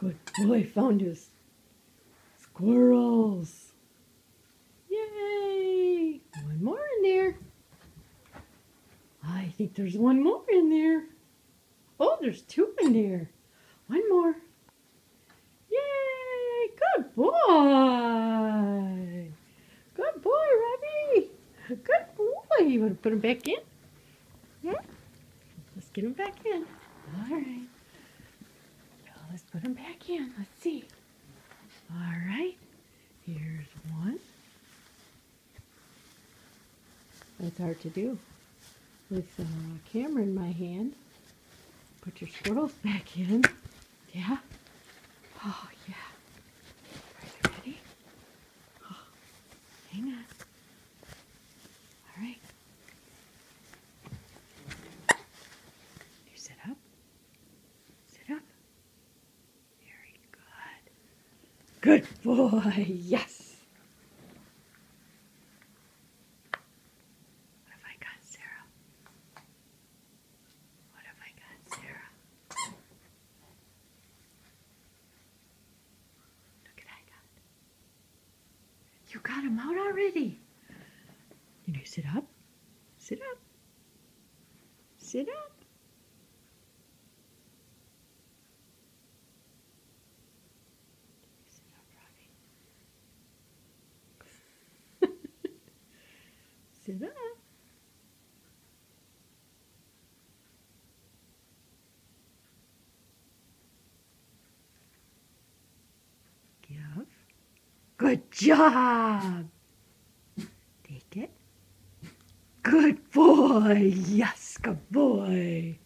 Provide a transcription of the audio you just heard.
Good boy, found his squirrels. Yay! One more in there. I think there's one more in there. Oh, there's two in there. One more. Yay! Good boy. Good boy, Robbie. Good boy. You want to put him back in? Yeah. Let's get him back in. All right. Now let's put him back in. Let's see. All right. Here's one. That's hard to do with a camera in my hand. Put your squirrels back in. Yeah. Oh, yeah. Are you ready? Oh, hang on. All right. You sit up. Sit up. Very good. Good boy. Yes. What have I got, Sarah? What have I got, Sarah? Look at I got. You got him out already. You know, sit up. Sit up. Sit up. Sit up, Robbie. Sit up. Give. Good job. Take it. Good boy. Yes, good boy.